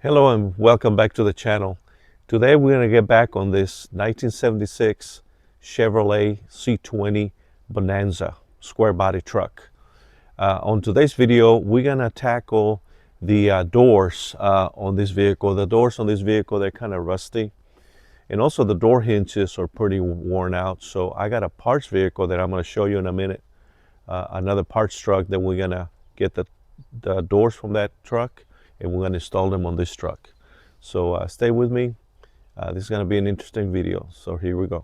Hello and welcome back to the channel. Today we're going to get back on this 1976 Chevrolet C20 Bonanza square body truck. On today's video we're going to tackle the doors on this vehicle. The doors on this vehicle, they're kind of rusty, and also the door hinges are pretty worn out. So I got a parts vehicle that I'm going to show you in a minute, another parts truck that we're going to get the doors from that truck, and we're going to install them on this truck. So stay with me. This is going to be an interesting video. So here we go.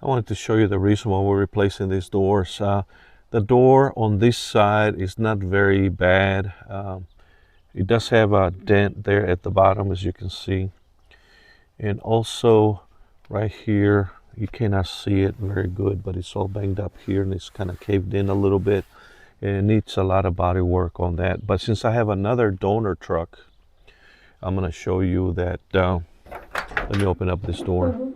I wanted to show you the reason why we're replacing these doors. The door on this side is not very bad. It does have a dent there at the bottom, as you can see. And also right here, you cannot see it very good, but it's all banged up here and it's kind of caved in a little bit. And it needs a lot of body work on that. But since I have another donor truck, I'm going to show you that. Let me open up this door.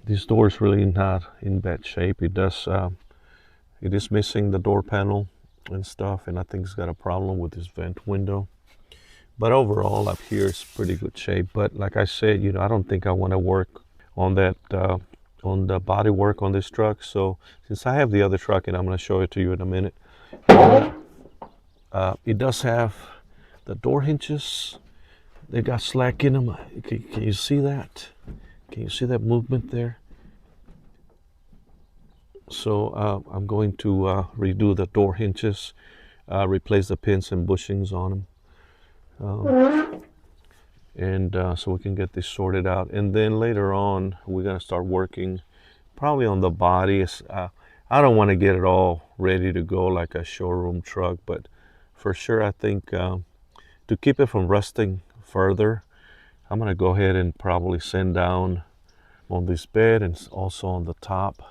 This door is really not in bad shape. It is missing the door panel and stuff, and I think it's got a problem with this vent window. But overall up here it's pretty good shape. But like I said, I don't think I want to work on that, on the body work on this truck. So since I have the other truck, and I'm going to show it to you in a minute, it does have the door hinges. They got slack in them. Can you see that? Can you see that movement there? So I'm going to redo the door hinges, replace the pins and bushings on them. So we can get this sorted out, and then later on we're going to start working probably on the body. I don't want to get it all ready to go like a showroom truck, but for sure I think to keep it from rusting further, I'm going to go ahead and probably sand down on this bed and also on the top.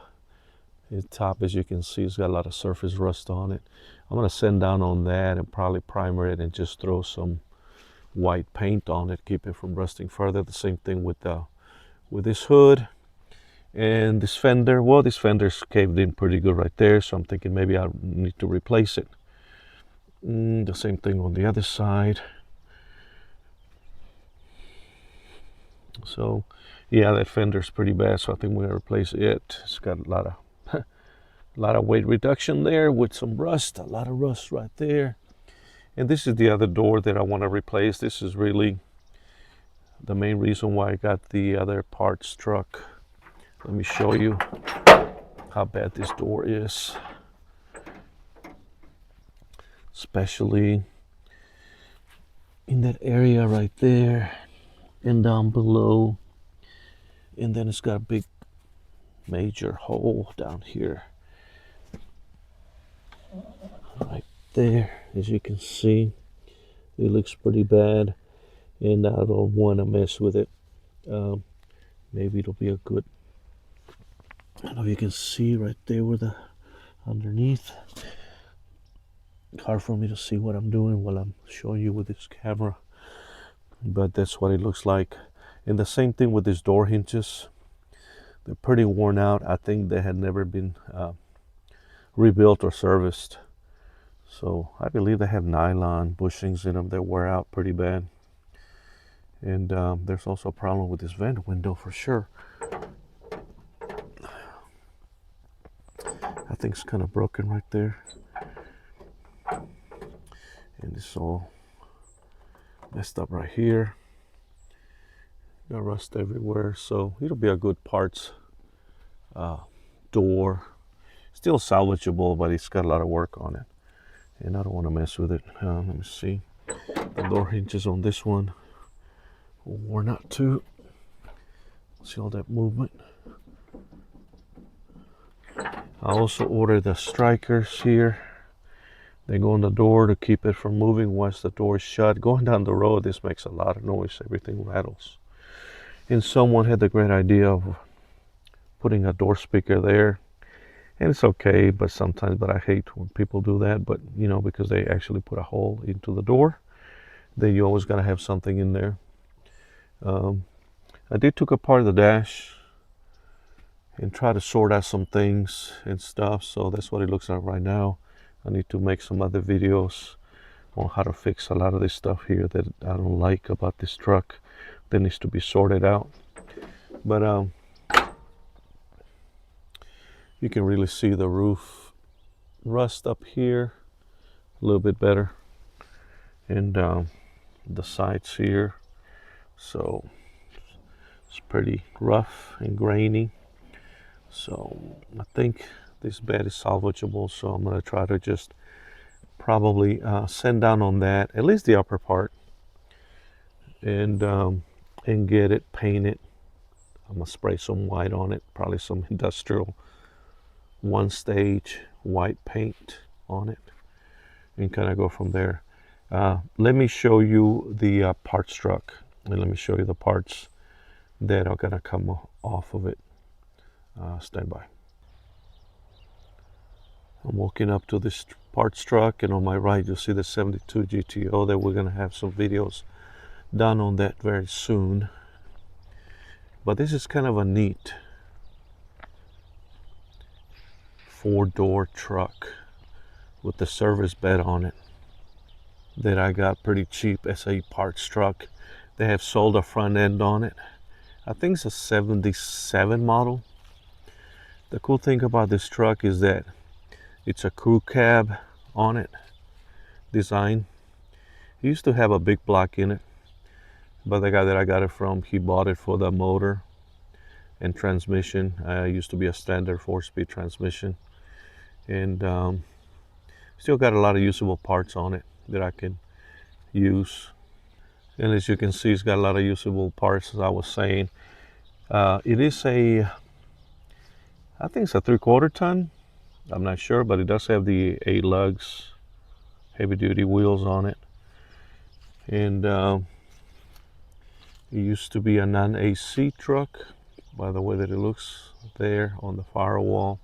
The top, as you can see, it's got a lot of surface rust on it. I'm going to sand down on that and probably primer it and just throw some white paint on it, keep it from rusting further. The same thing with this hood and this fender. Well, this fender's caved in pretty good right there, so I'm thinking maybe I need to replace it. The same thing on the other side. So yeah, that fender's pretty bad, so I think we're gonna replace it. It's got a lot of weight reduction there with some rust, a lot of rust right there. And this is the other door that I want to replace. This is really the main reason why I got the other parts truck. Let me show you how bad this door is, especially in that area right there and down below. And then it's got a big major hole down here right there, as you can see. It looks pretty bad, and I don't want to mess with it. Maybe it'll be a good, I don't know if you can see right there where the underneath. Hard for me to see what I'm doing while I'm showing you with this camera, but that's what it looks like. And the same thing with these door hinges. They're pretty worn out. I think they had never been rebuilt or serviced. So I believe they have nylon bushings in them that wear out pretty bad. And there's also a problem with this vent window for sure. I think it's kind of broken right there. And it's all messed up right here. Got rust everywhere. So it'll be a good parts door. Still salvageable, but it's got a lot of work on it. And I don't want to mess with it. Let me see. The door hinges on this one worn out too. See all that movement. I also ordered the strikers here. They go on the door to keep it from moving once the door is shut. Going down the road, this makes a lot of noise. Everything rattles. And someone had the great idea of putting a door speaker there. And it's okay, but I hate when people do that. But because they actually put a hole into the door, then you always gotta have something in there. I did took apart the dash, and try to sort out some things and stuff. So that's what it looks like right now. I need to make some other videos on how to fix a lot of this stuff here that I don't like about this truck that needs to be sorted out. But you can really see the roof rust up here a little bit better, and the sides here, so it's pretty rough and grainy. So I think this bed is salvageable, so I'm going to try to just probably sand down on that, at least the upper part, and get it painted. I'm gonna spray some white on it, probably some industrial one stage white paint on it, and kind of go from there. Let me show you the parts truck, and let me show you the parts that are gonna come off of it. Stand by. I'm walking up to this parts truck, and on my right you'll see the 72 GTO that we're gonna have some videos done on that very soon. But this is kind of a neat 4-door truck with the service bed on it that I got pretty cheap as a parts truck. They have sold a front end on it. I think it's a 77 model. The cool thing about this truck is that it's a crew cab on it design. It used to have a big block in it, but the guy that I got it from, he bought it for the motor and transmission. Used to be a standard 4-speed transmission, and still got a lot of usable parts on it that I can use. And as you can see, it's got a lot of usable parts, as I was saying. It is I think it's a 3/4 ton. I'm not sure, but it does have the 8 lugs, heavy duty wheels on it. And it used to be a non-AC truck, by the way that it looks there on the firewall.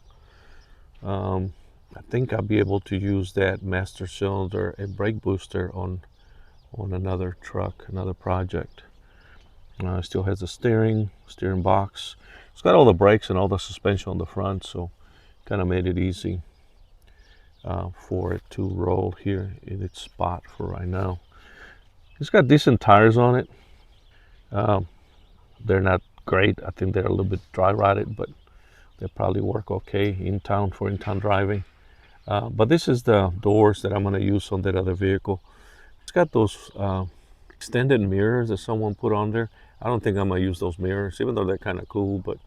I think I'll be able to use that master cylinder and brake booster on another truck, another project. It still has the steering box. It's got all the brakes and all the suspension on the front, so kind of made it easy for it to roll here in its spot for right now. It's got decent tires on it. They're not great. I think they're a little bit dry rotted, but they probably work okay in town for in-town driving. But this is the doors that I'm going to use on that other vehicle. It's got those extended mirrors that someone put on there. I don't think I'm going to use those mirrors, even though they're kind of cool, but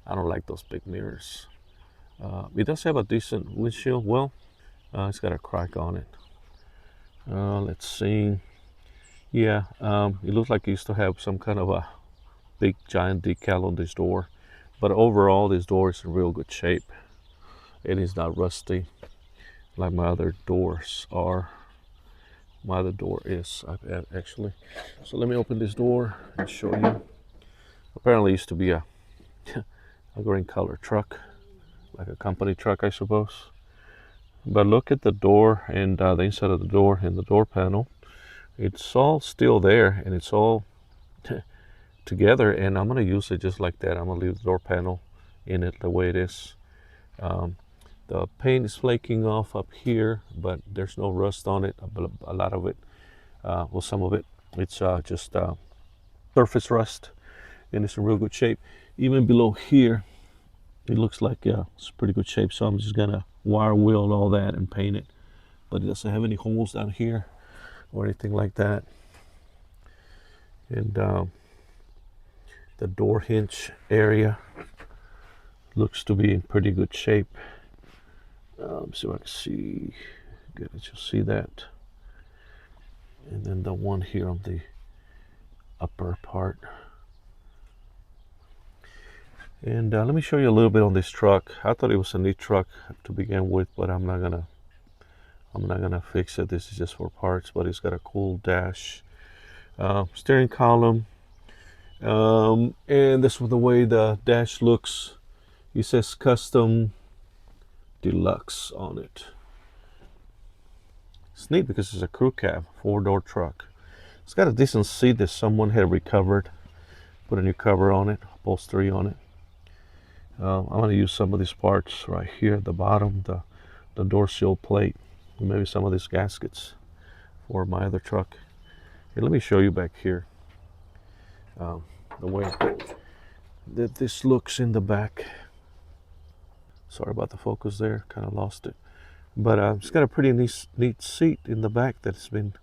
I don't like those big mirrors. It does have a decent windshield. Well, it's got a crack on it. Let's see. Yeah, it looks like it used to have some kind of a big giant decal on this door. But overall, this door is in real good shape. It is not rusty like my other doors are. My other door is, actually. So let me open this door and show you. Apparently it used to be a green color truck, like a company truck, I suppose. But look at the door and the inside of the door and the door panel. It's all still there, and it's all together, and I'm going to use it just like that. I'm going to leave the door panel in it the way it is. The paint is flaking off up here, but there's no rust on it. A lot of it, well, some of it, it's just surface rust, and it's in real good shape. Even below here, it looks like it's pretty good shape. So I'm just gonna wire wheel all that and paint it, but it doesn't have any holes down here or anything like that. And the door hinge area looks to be in pretty good shape. So I can see, good, you see that. And then the one here on the upper part. And let me show you a little bit on this truck. I thought it was a neat truck to begin with, but I'm not gonna fix it. This is just for parts, but it's got a cool dash, steering column, and this is the way the dash looks. It says custom deluxe on it. It's neat because it's a crew cab, 4-door truck. It's got a decent seat that someone had recovered, put a new cover on it, upholstery on it. I'm going to use some of these parts right here at the bottom, the door seal plate, and maybe some of these gaskets for my other truck. Hey, let me show you back here the way that this looks in the back. Sorry about the focus there, kind of lost it. But it's got a pretty neat seat in the back that's been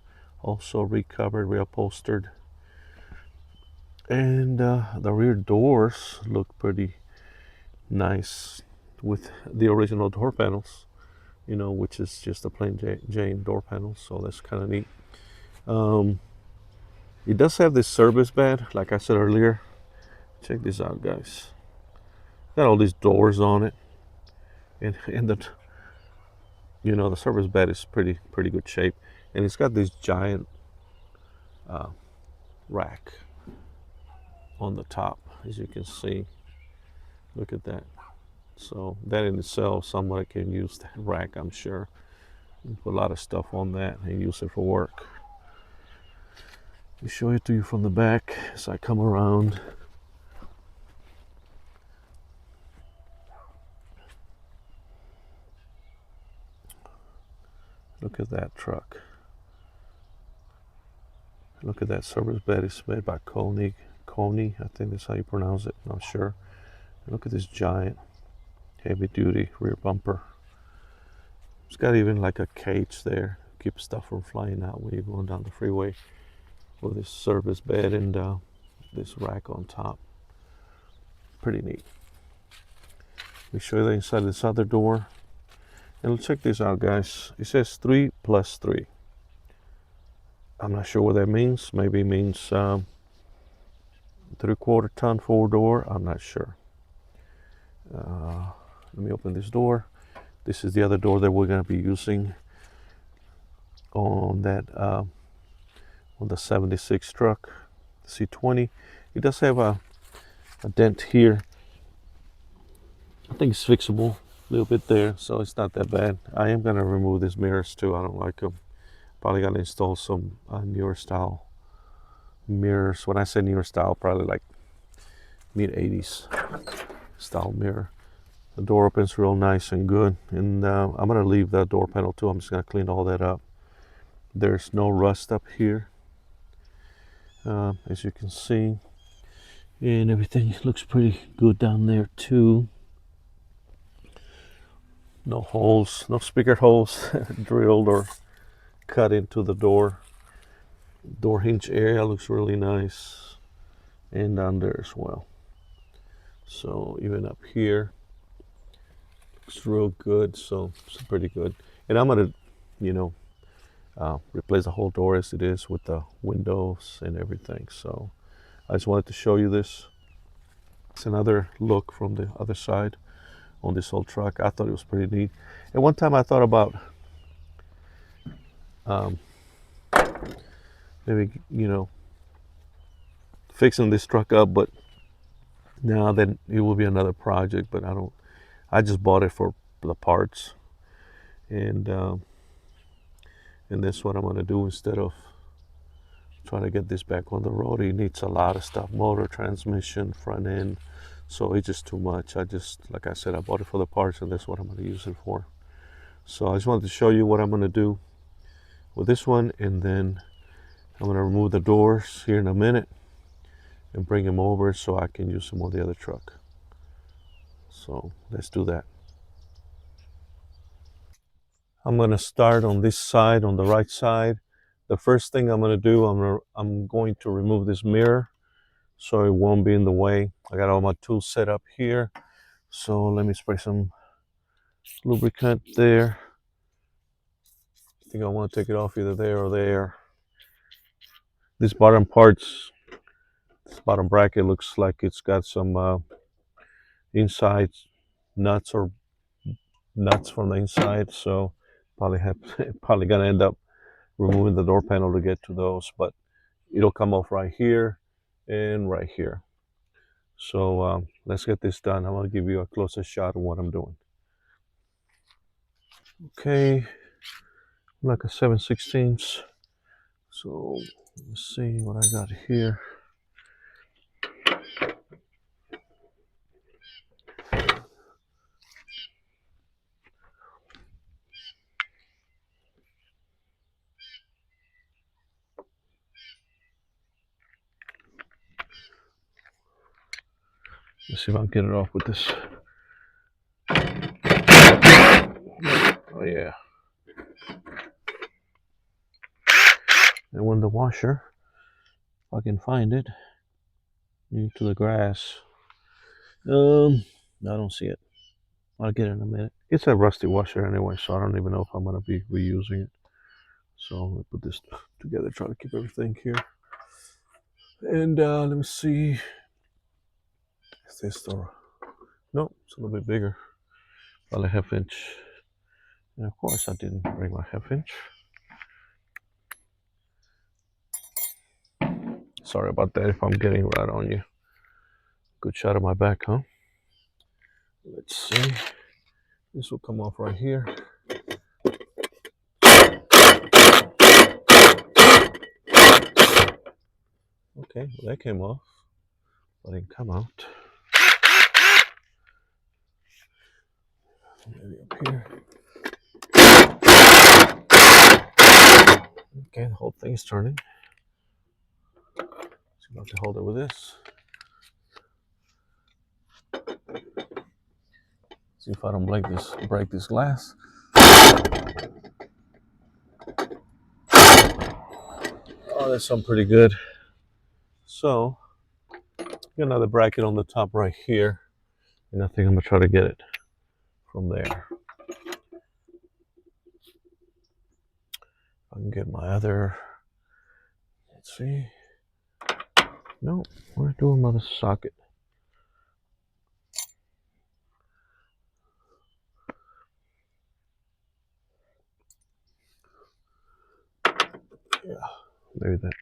also recovered, reupholstered. And the rear doors look pretty nice with the original door panels, which is just a plain Jane door panel. So that's kind of neat. It does have this service bed, like I said earlier. Check this out, guys. Got all these doors on it, and the service bed is pretty good shape, and it's got this giant rack on the top, as you can see. Look at that. So that in itself, somebody can use that rack, I'm sure. Put a lot of stuff on that and use it for work. Let me show it to you from the back as I come around. Look at that truck. Look at that service bed. It's made by Coney, I think that's how you pronounce it. Not sure. Look at this giant heavy-duty rear bumper. It's got even like a cage there, keep stuff from flying out when you're going down the freeway. With this service bed and this rack on top. Pretty neat. Let me show you the inside of this other door. And check this out, guys. It says 3+3. I'm not sure what that means. Maybe it means 3/4 ton 4-door. I'm not sure. Let me open this door. This is the other door that we're going to be using on that on the 76 truck, C20. It does have a dent here. I think it's fixable a little bit there, so it's not that bad. I am going to remove these mirrors too. I don't like them. Probably going to install some newer style mirrors. When I say newer style, probably like mid-80s style mirror. The door opens real nice and good, and I'm going to leave that door panel too. I'm just going to clean all that up. There's no rust up here, as you can see, and everything looks pretty good down there too. No holes, no speaker holes drilled or cut into the door hinge area. Looks really nice, and down there as well. So even up here looks real good. So it's pretty good. And I'm gonna replace the whole door as it is with the windows and everything. So I just wanted to show you this. It's another look from the other side on this old truck. I thought it was pretty neat. And one time I thought about maybe fixing this truck up, but now then it will be another project. But I just bought it for the parts, and that's what I'm going to do instead of trying to get this back on the road. It needs a lot of stuff: motor, transmission, front end. So it's just too much. Like I said, I bought it for the parts, and that's what I'm going to use it for. So I just wanted to show you what I'm going to do with this one, and then I'm going to remove the doors here in a minute and bring them over so I can use them on the other truck. So let's do that. I'm going to start on this side, on the right side. The first thing I'm going to do, I'm going to remove this mirror so it won't be in the way. I got all my tools set up here. So let me spray some lubricant there. I think I want to take it off either there or there. This bottom bracket looks like it's got some inside nuts from the inside. So probably gonna end up removing the door panel to get to those, but it'll come off right here and right here. So let's get this done. I'm gonna give you a closer shot of what I'm doing. Okay, like a 7/16. So let's see what I got here. Let's see if I can get it off with this. Oh yeah. And when the washer, if I can find it, into the grass. I don't see it. I'll get it in a minute. It's a rusty washer anyway, so I don't even know if I'm gonna be reusing it. So I'm gonna put this together, try to keep everything here. And let me see. Is this the? No, it's a little bit bigger. Probably half inch. And of course, I didn't bring my half inch. Sorry about that if I'm getting right on you. Good shot of my back, huh? Let's see. This will come off right here. Okay, well, that came off. But it didn't come out. Maybe up here. Okay, the whole thing's turning. So I'm going to hold it with this. See if I don't break this glass. Oh, that's something pretty good. So, get another bracket on the top right here. And I think I'm going to try to get it from there. I can get my other, let's see. No, we're doing another socket. Yeah, maybe that.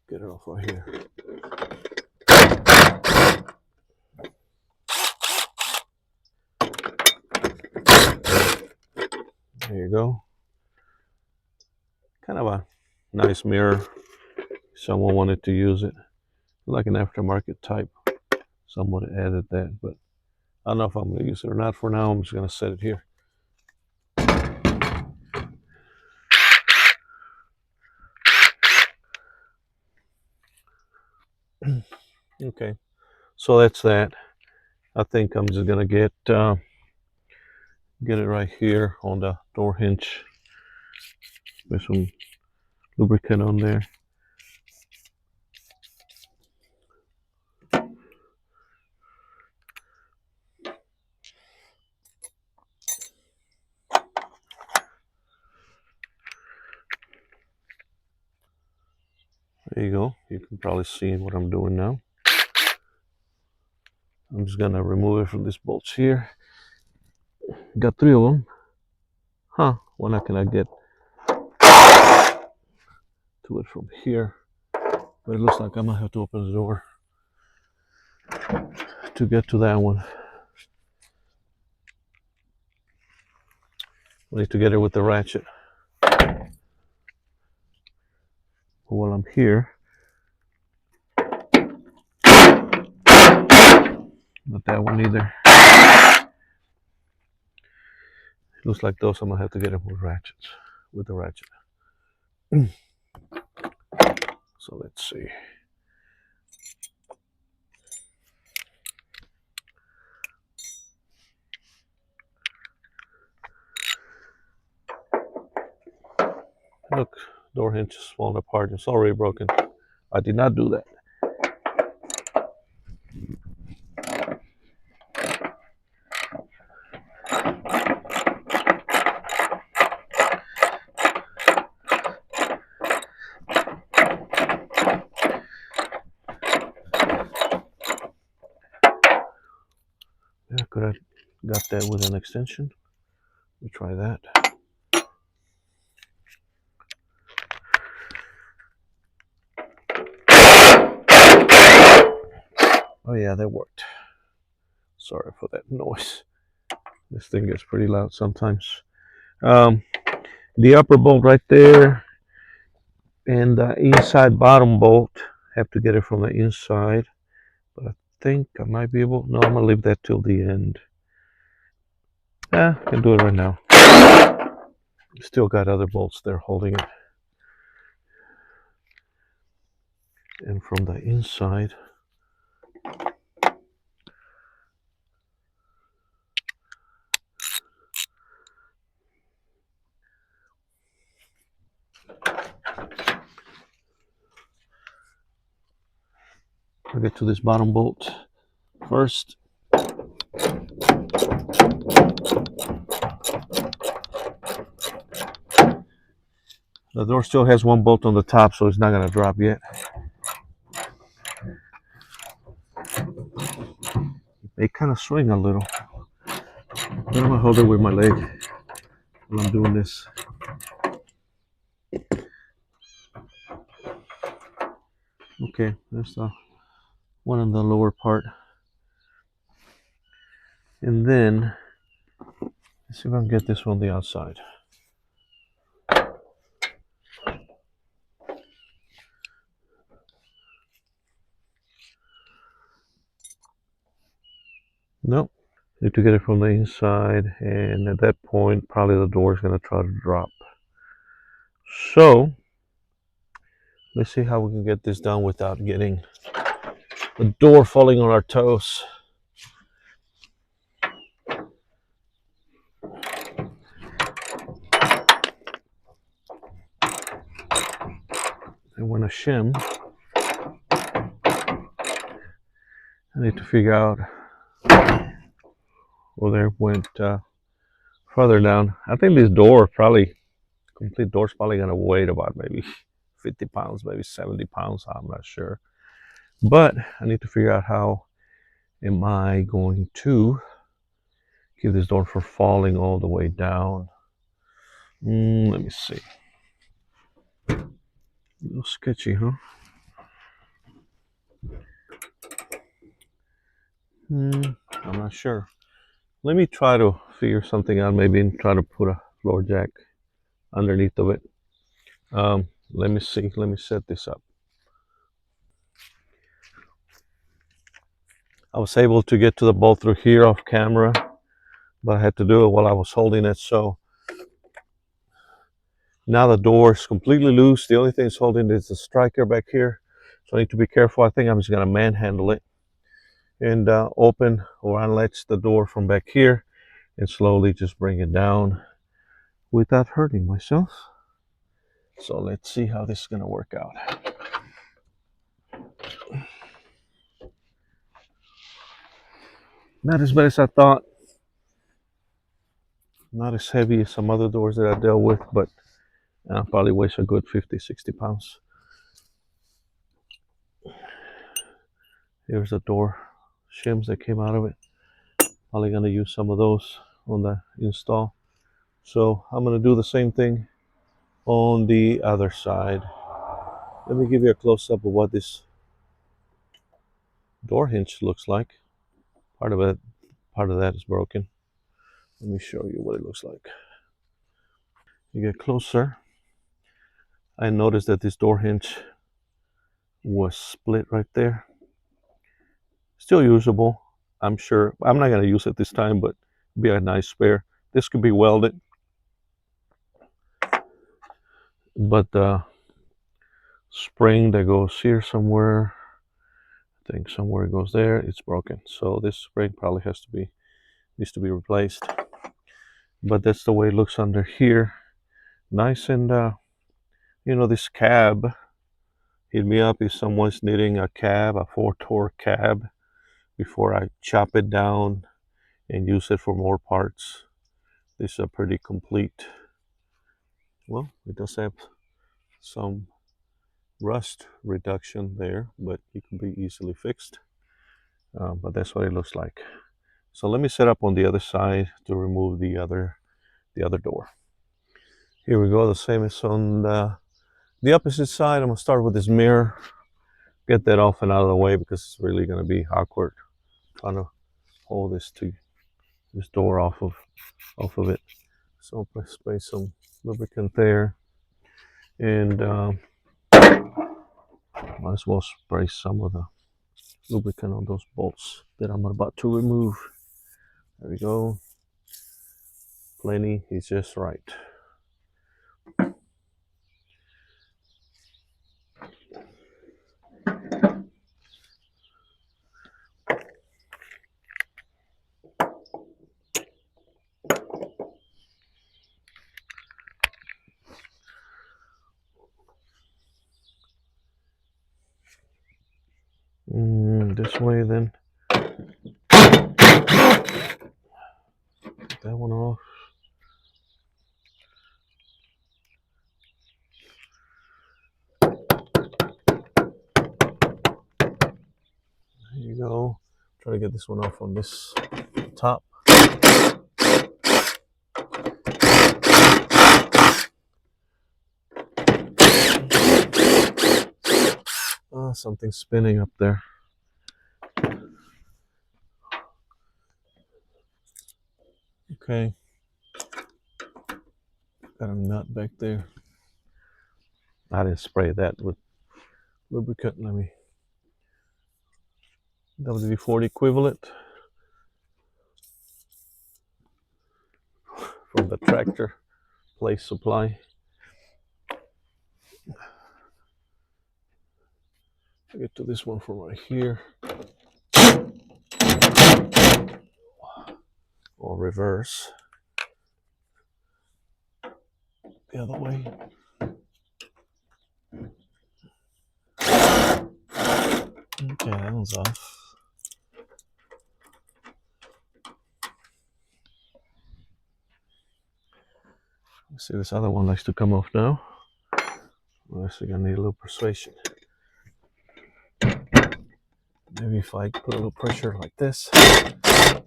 Get it off right here. There you go. Kind of a nice mirror. Someone wanted to use it. Like an aftermarket type. Someone added that, but I don't know if I'm going to use it or not. For now, I'm just going to set it here. Okay, so that's that. I think I'm just going to get it right here on the door hinge with some lubricant on there. There you go. You can probably see what I'm doing now. I'm just gonna remove it from these bolts here. Got 3 of them. Huh, why not can I get to it from here? But it looks like I'm gonna have to open the door to get to that one. I need to get it with the ratchet. But while I'm here, not that one either. It looks like those I'm gonna have to get it with ratchets, with the ratchet. So let's see. Look, door hinge is falling apart. It's already broken. I did not do that. Yeah, could have got that with an extension. Let me try that. Oh yeah, that worked. Sorry for that noise. This thing gets pretty loud sometimes. The upper bolt right there and the inside bottom bolt, have to get it from the inside. But I think I might be able, no, I'm gonna leave that till the end. Yeah, I can do it right now. Still got other bolts there holding it. And from the inside, get to this bottom bolt first. The door still has one bolt on the top, so it's not going to drop yet. They kind of swing a little. I'm going to hold it with my leg while I'm doing this. Okay, there's the one in the lower part. And then, let's see if I can get this on the outside. Nope. Need to get it from the inside, and at that point, probably the door is going to try to drop. So, let's see how we can get this done without getting the door falling on our toes. I want to shim. I need to figure out where there went further down. I think this door probably, complete door's probably going to weigh about maybe 50 pounds, maybe 70 pounds. I'm not sure. But I need to figure out how am I going to keep this door from falling all the way down. Let me see. A little sketchy, huh? I'm not sure. Let me try to figure something out, maybe try to put a floor jack underneath of it. Let me see. Let me set this up. I was able to get to the bolt through here off camera, but I had to do it while I was holding it. So now the door is completely loose. The only thing that's holding it is the striker back here. So I need to be careful. I think I'm just going to manhandle it and open or unlatch the door from back here and slowly just bring it down without hurting myself. So let's see how this is going to work out. Not as bad as I thought. Not as heavy as some other doors that I dealt with, but probably weighs a good 50, 60 pounds. Here's the door shims that came out of it. Probably going to use some of those on the install. So I'm going to do the same thing on the other side. Let me give you a close-up of what this door hinge looks like. Part of that is broken. Let me show you what it looks like. You get closer. I noticed that this door hinge was split right there. Still usable. I'm sure I'm not going to use it this time, but it'd be a nice spare. This could be welded, but the spring that goes here somewhere, I think somewhere it goes there, it's broken. So this spring probably needs to be replaced. But that's the way it looks under here. Nice. And this cab, hit me up if someone's needing a cab, a 4-torque cab, before I chop it down and use it for more parts. This is a pretty complete. Well, it does have some rust reduction there, but it can be easily fixed. But that's what it looks like. So let me set up on the other side to remove the other door. Here we go. The same as on the opposite side. I'm gonna start with this mirror. Get that off and out of the way because it's really gonna be awkward trying to hold this door off of it. So let's spray some lubricant there, and might as well spray some of the lubricant on those bolts that I'm about to remove. There we go. Plenty is just right. that one off. There you go. Try to get this one off on this top. Something's spinning up there. Okay. Got a nut back there. I didn't spray that with lubricant. Let me. WD-40 equivalent from the Tractor Place Supply. I get to this one from right here. Or reverse. The other way. Okay, that one's off. Let's see, this other one likes to come off now. Well, so gonna need a little persuasion. Maybe if I put a little pressure like this. Oh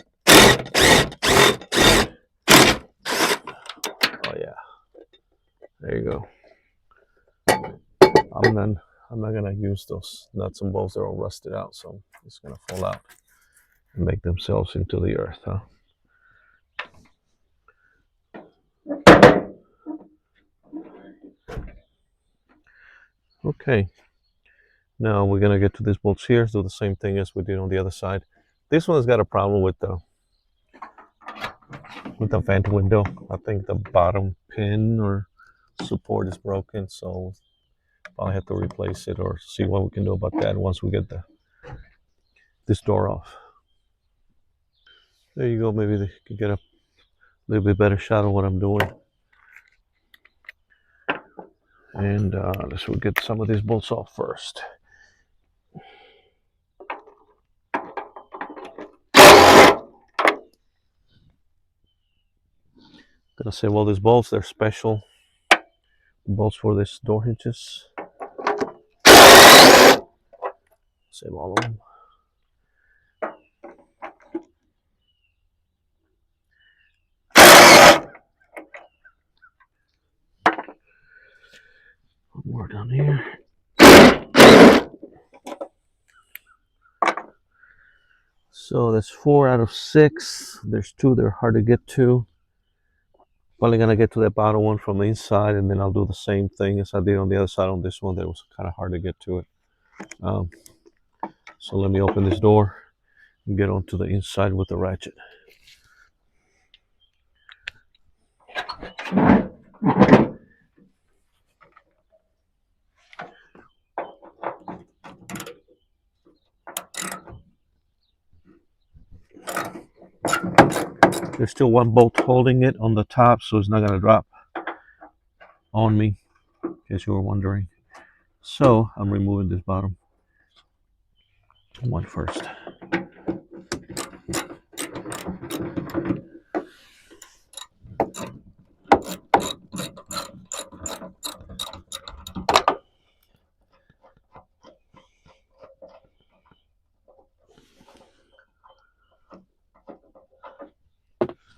yeah. There you go. I'm not gonna use those nuts and bolts. They're all rusted out, so it's gonna fall out and make themselves into the earth, huh? Okay. Now we're gonna get to these bolts here. Do the same thing as we did on the other side. This one's got a problem with the vent window. I think the bottom pin or support is broken, so I'll have to replace it or see what we can do about that once we get this door off. There you go. Maybe they can get a little bit better shot of what I'm doing. And let's get some of these bolts off first. Gonna save all these bolts. They're special bolts for this door hinges. Save all of them. One more down here. So that's 4 out of 6. There's 2 that are hard to get to. Probably gonna get to that bottom one from the inside, and then I'll do the same thing as I did on the other side on this one. That was kind of hard to get to it. So let me open this door and get onto the inside with the ratchet. There's still one bolt holding it on the top, so it's not gonna drop on me, in case you were wondering. So I'm removing this bottom one first.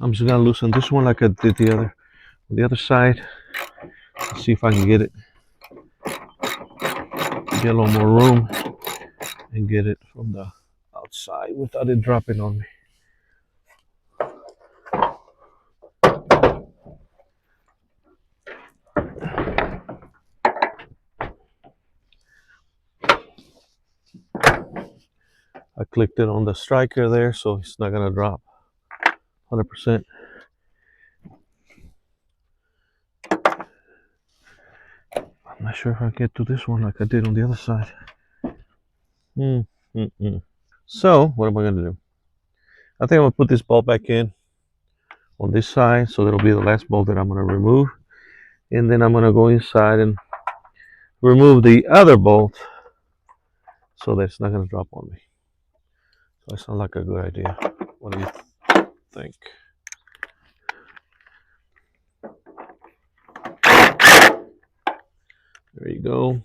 I'm just gonna loosen this one like I did the other side. Let's see if I can get it. Get a little more room and get it from the outside without it dropping on me. I clicked it on the striker there, so it's not gonna drop 100%. I'm not sure if I get to this one like I did on the other side. So what am I gonna do? I think I'm gonna put this bolt back in on this side, so that'll be the last bolt that I'm gonna remove, and then I'm gonna go inside and remove the other bolt so that it's not gonna drop on me. So that sounds like a good idea. What do you think? There you go.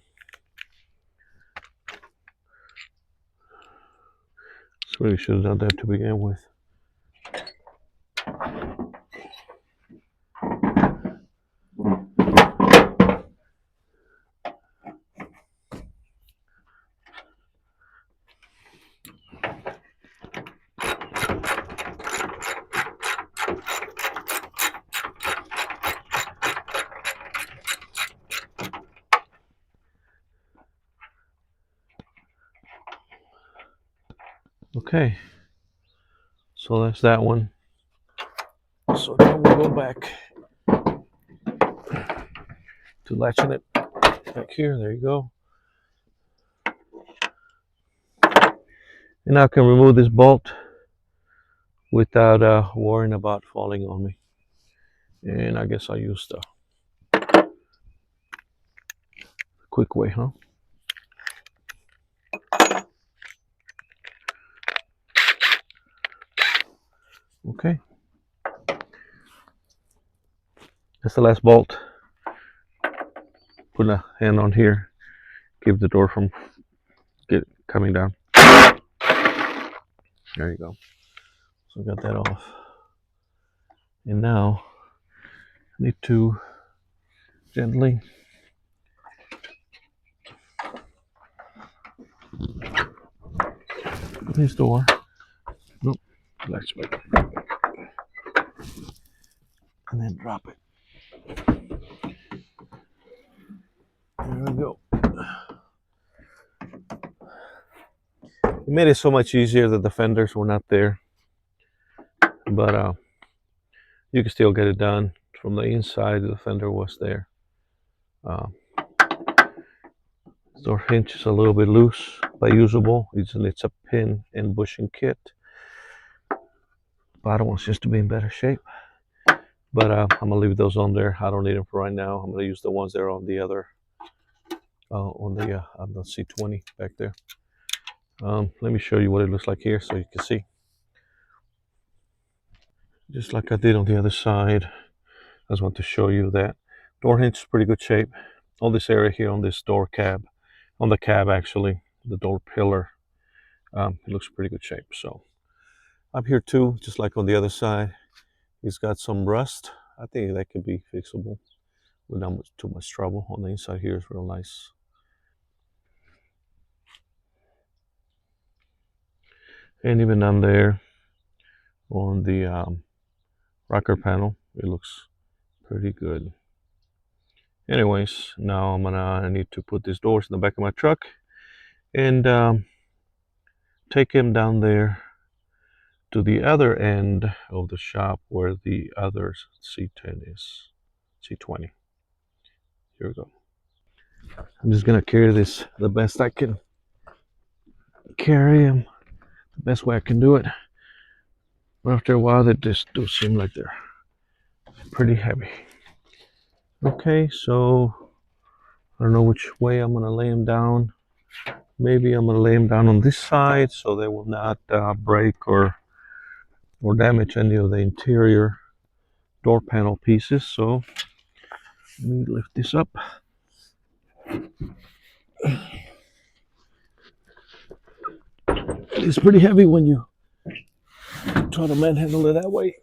So we should have done that to begin with. Okay, so that's that one. So now we'll go back to latching it back here. There you go. And I can remove this bolt without worrying about falling on me. And I guess I'll use the quick way, huh? Okay. That's the last bolt. Put a hand on here, keep the door from coming down. There you go. So I got that off. And now I need to gently open this door. Nope, latch back. And then drop it. There we go. It made it so much easier that the fenders were not there. But you can still get it done from the inside. The fender was there. Door hinge is a little bit loose but usable. It's a pin and bushing kit. Bottom one seems to be in better shape. But I'm gonna leave those on there. I don't need them for right now. I'm gonna use the ones that are on the other, on the C20 back there. Let me show you what it looks like here so you can see. Just like I did on the other side, I just want to show you that door hinge is pretty good shape. All this area here on this door cab, on the cab actually, the door pillar, it looks pretty good shape. So up here too, just like on the other side, it's got some rust. I think that could be fixable without too much trouble. On the inside here is real nice. And even down there on the rocker panel, it looks pretty good. Anyways, now I need to put these doors in the back of my truck and take him down there to the other end of the shop where the other C10 is, C20. Here we go. I'm just gonna carry this the best I can carry him, the best way I can do it. But after a while, they just do seem like they're pretty heavy. Okay, so I don't know which way I'm gonna lay them down. Maybe I'm gonna lay them down on this side so they will not break or damage any of the interior door panel pieces. So let me lift this up. It's pretty heavy when you try to manhandle it that way.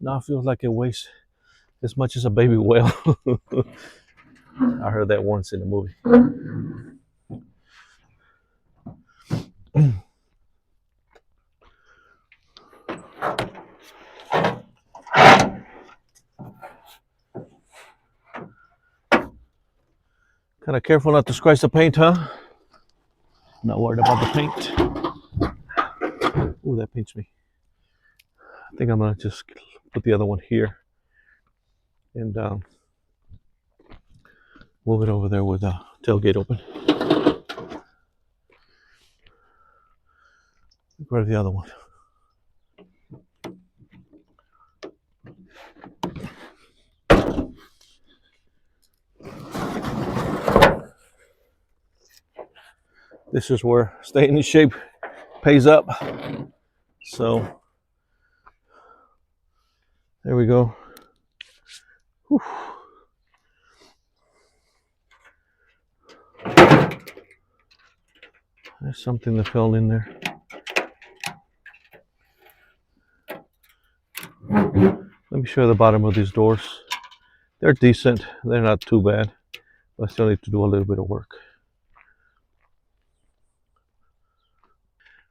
Now it feels like it weighs as much as a baby whale. I heard that once in a movie. Kind of careful not to scratch the paint, huh? Not worried about the paint. Ooh, that pinched me. I think I'm gonna just put the other one here and move it over there with the tailgate open. Grab the other one. This is where staying in shape pays up. So there we go. Whew. There's something that fell in there. Let me show you the bottom of these doors. They're decent. They're not too bad. I still need to do a little bit of work.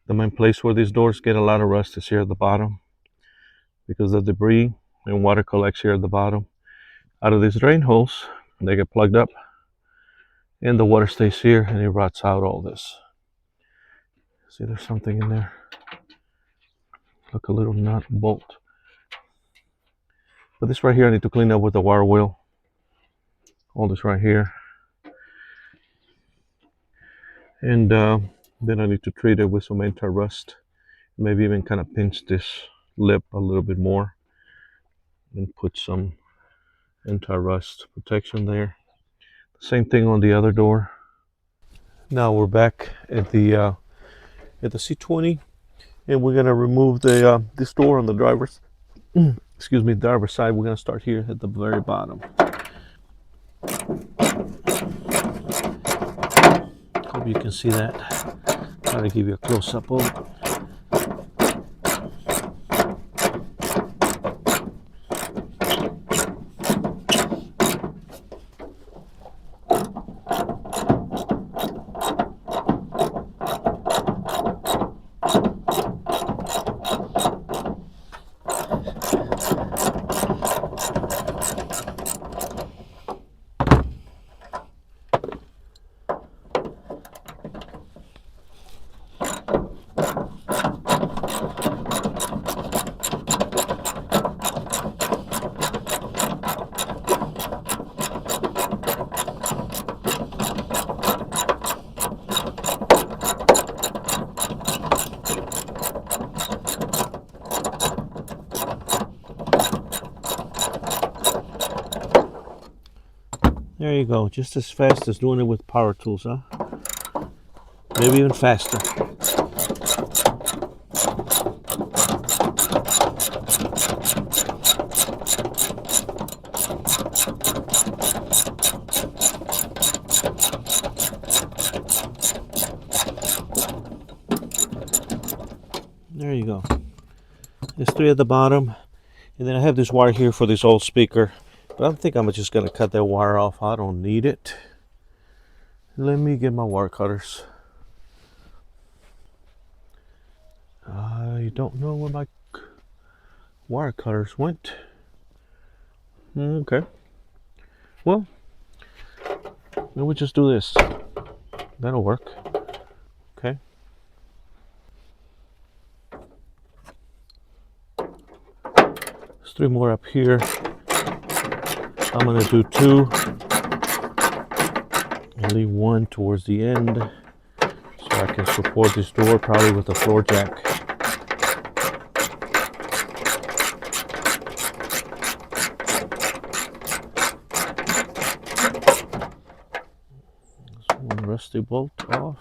The main place where these doors get a lot of rust is here at the bottom because the debris and water collects here at the bottom. Out of these drain holes, they get plugged up and the water stays here and it rots out all this. See, there's something in there. Like a little nut bolt. But this right here I need to clean up with the wire wheel. All this right here. And then I need to treat it with some anti-rust. Maybe even kind of pinch this lip a little bit more and put some anti-rust protection there. Same thing on the other door. Now we're back at the C20, and we're gonna remove the this door on the driver's excuse me, driver's side. We're gonna start here at the very bottom. Hope you can see that. Try to give you a close-up of it. There you go, just as fast as doing it with power tools, huh? Maybe even faster. There you go. There's 3 at the bottom, and then I have this wire here for this old speaker. But I think I'm just gonna cut that wire off. I don't need it. Let me get my wire cutters. I don't know where my wire cutters went. Okay. Well, we'll just do this. That'll work. Okay. There's 3 more up here. I'm gonna do 2 and leave 1 towards the end so I can support this door probably with a floor jack. There's 1 rusty bolt off.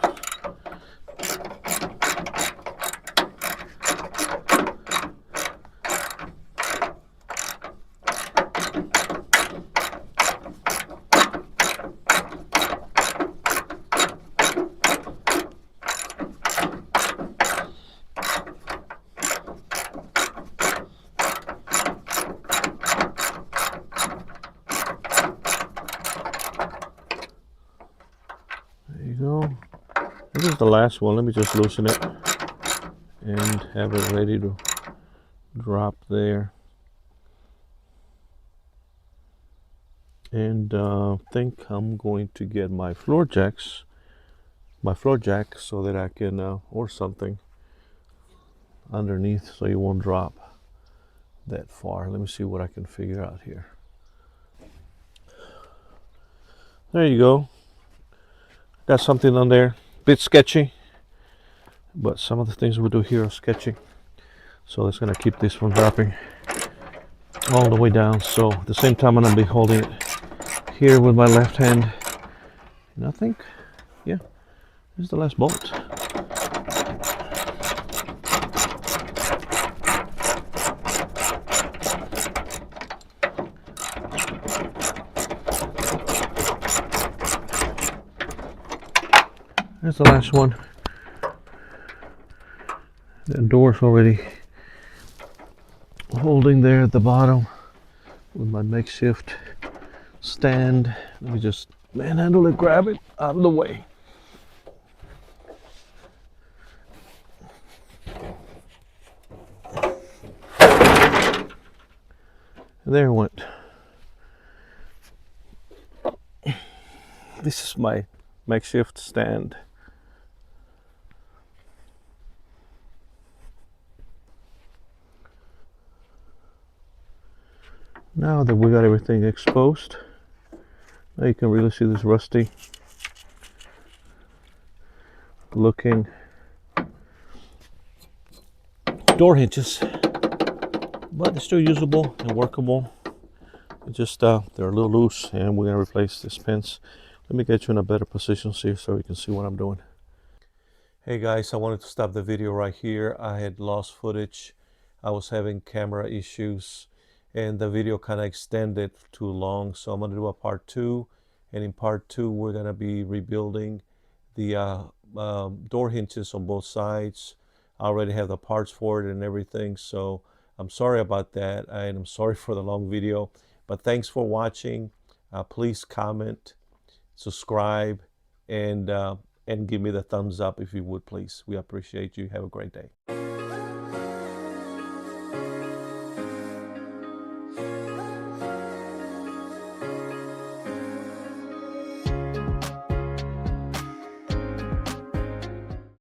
This is the last one. Let me just loosen it and have it ready to drop there. And I think I'm going to get my floor jack so that I can or something underneath so it won't drop that far. Let me see what I can figure out here. There you go. Got something on there. Bit sketchy, but some of the things we do here are sketchy, so that's going to keep this from dropping all the way down. So at the same time I'm going to be holding it here with my left hand, and I think, yeah, this is the last bolt. There's the last one. The door's already holding there at the bottom with my makeshift stand. Let me just manhandle it, grab it out of the way. And there it went. This is my makeshift stand. Now that we got everything exposed, now you can really see this rusty looking door hinges, but they're still usable and workable. Just they're a little loose, and we're gonna replace this pins. Let me get you in a better position so you can see what I'm doing. Hey guys, I wanted to stop the video right here. I had lost footage. I was having camera issues and the video kind of extended too long, so I'm going to do a part 2, and in part 2 we're going to be rebuilding the door hinges on both sides. I already have the parts for it and everything, so I'm sorry about that, and I'm sorry for the long video, but thanks for watching. Please comment, subscribe, and give me the thumbs up if you would, please. We appreciate you. Have a great day.